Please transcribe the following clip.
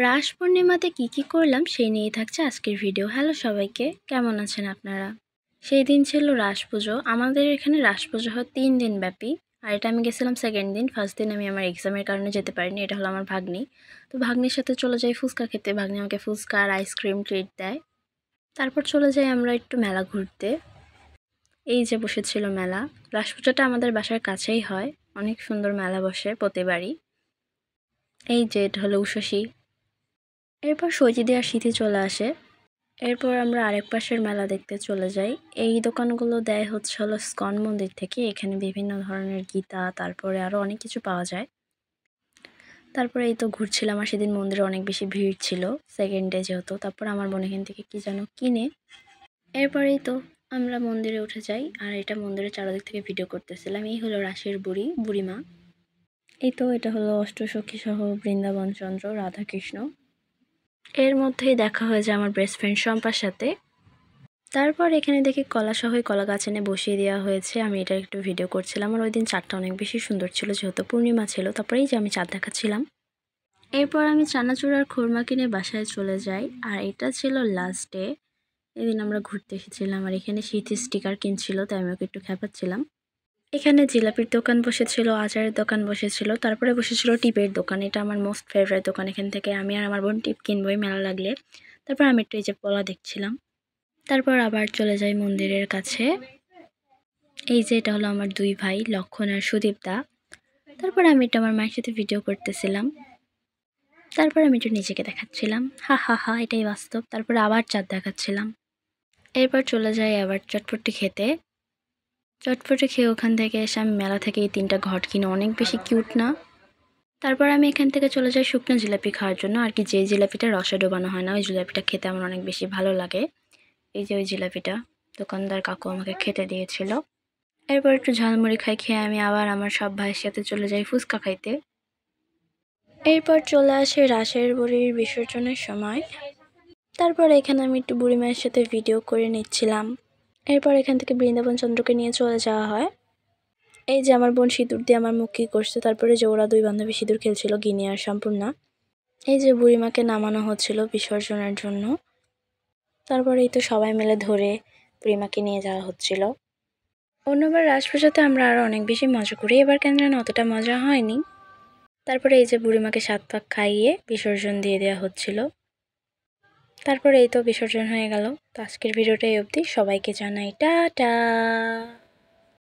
রাস পূর্ণিমাতে কি করলাম সেই নিয়েই থাকছে আজকের ভিডিও। হ্যালো সবাইকে, কেমন আছেন আপনারা? সেই দিন ছিল রাস পুজো। আমাদের এখানে রাস পুজো হয় 3 দিন ব্যাপী। আর এটা আমি গেছিলাম সেকেন্ড দিন। ফার্স্ট দিন আমি আমার এক্সামের কারণে যেতে পারিনি। এটা হলো আমার ভাগ্নি। তো ভাগ্নির সাথে চলে যাই ফুচকা খেতে। ভাগ্নি আমাকে ফুচকা আর আইসক্রিম ট্রিট দেয়। তারপর চলে যাই আমরা একটু মেলা ঘুরতে। এই যে বসেছিল মেলা। রাস পুজোটা আমাদের বাসার কাছেই হয়। অনেক সুন্দর মেলা বসে প্রতিবারই। এই যে এটা হলো উষসী। এরপর সৈজিদি আর সিথি চলে আসে। এরপর আমরা আরেক পাশের মেলা দেখতে চলে যাই। এই দোকানগুলো দেয় হলো স্কন মন্দির থেকে। এখানে বিভিন্ন ধরনের গীতা, তারপরে আরও অনেক কিছু পাওয়া যায়। তারপরে এই তো ঘুরছিলাম, আর সেদিন মন্দিরে অনেক বেশি ভিড় ছিল, সেকেন্ড ডে যেহেতু। তারপর আমার বোন এখান থেকে কি যেন কিনে। এরপরেই তো আমরা মন্দিরে উঠে যাই, আর এটা মন্দিরের চারদিক থেকে ভিডিও করতেছিলাম। এই হলো রাসের বুড়িমা। এই তো এটা হলো অষ্টসখী সহ বৃন্দাবন চন্দ্র, রাধাকৃষ্ণ। এর মধ্যেই দেখা হয়ে যায় আমার বেস্ট ফ্রেন্ড শম্পার সাথে। তারপর এখানে দেখি কলাসহই কলা গাছ এনে বসিয়ে দেওয়া হয়েছে। আমি এটা একটু ভিডিও করছিলাম। আর ওই দিন চাঁদটা অনেক বেশি সুন্দর ছিল, যেহেতু পূর্ণিমা ছিল। তারপরে এই যে আমি চাঁদ দেখাচ্ছিলাম। এরপর আমি চানাচুর আর খুরমা কিনে বাসায় চলে যাই। আর এটা ছিল লাস্ট ডে। এদিন আমরা ঘুরতে এসেছিলাম, আর এখানে শীতের স্টিকার কিনছিল, তাই আমি ওকে একটু খেপাচ্ছিলাম। এখানে জিলাপির দোকান বসেছিল, আচারের দোকান বসেছিল, তারপরে বসেছিল টিপের দোকান। এটা আমার মোস্ট ফেভারিট দোকান। এখান থেকে আমি আর আমার বোন টিপ কিনবই মেলা লাগলে। তারপর আমি একটু এই যে পলা দেখছিলাম। তারপর আবার চলে যাই মন্দিরের কাছে। এই যে এটা হলো আমার 2 ভাই, লক্ষণ আর সুদীপ দা। তারপর আমি এটা আমার মায়ের সাথে ভিডিও করতেছিলাম। তারপর আমি একটু নিজেকে দেখাচ্ছিলাম, হা হা হা, এটাই বাস্তব। তারপর আবার চাঁদ দেখাচ্ছিলাম। এরপর চলে যাই আবার চটপটি খেতে। চটপটি খেয়ে ওখান থেকে এসে আমি মেলা থেকে এই 3টা ঘট কিনে, অনেক বেশি কিউট না? তারপর আমি এখান থেকে চলে যাই শুকনো জিলাপি খাওয়ার জন্য। আর কি, যে জিলাপিটা রসে ডোবানো হয় না, ওই জিলাপিটা খেতে আমার অনেক বেশি ভালো লাগে। এই যে ওই জিলাপিটা দোকানদার কাকু আমাকে খেতে দিয়েছিল। এরপর একটু ঝালমুড়ি খেয়ে আমি আবার আমার সব ভাইয়ের সাথে চলে যাই ফুচকা খাইতে। এরপর চলে আসে রাসের বুড়ির বিসর্জনের সময়। তারপর এখানে আমি একটু বুড়ি মায়ের সাথে ভিডিও করে নিচ্ছিলাম। এরপর এখান থেকে বৃন্দাবন চন্দ্রকে নিয়ে চলে যাওয়া হয়। এই যে আমার বোন সিঁদুর দিয়ে আমার মুখ কি করছে। তারপরে যে ওরা 2 বান্ধবী সিঁদুর খেলছিল, গিনি আর সম্পূর্ণা। এই যে বুড়িমাকে নামানো হচ্ছিল বিসর্জনের জন্য। তারপরে এই তো সবাই মিলে ধরে বুড়িমাকে নিয়ে যাওয়া হচ্ছিল। অন্যবার রাস পুজোতে আমরা আরও অনেক বেশি মজা করি, এবার কেন যেন অতটা মজা হয়নি। তারপরে এই যে বুড়িমাকে 7 পাক খাইয়ে বিসর্জন দিয়ে দেওয়া হচ্ছিল। তারপরে এই তো বিসর্জন হয়ে গেল। তো আজকের ভিডিওটা এই অবধি। সবাইকে জানাই টাটা।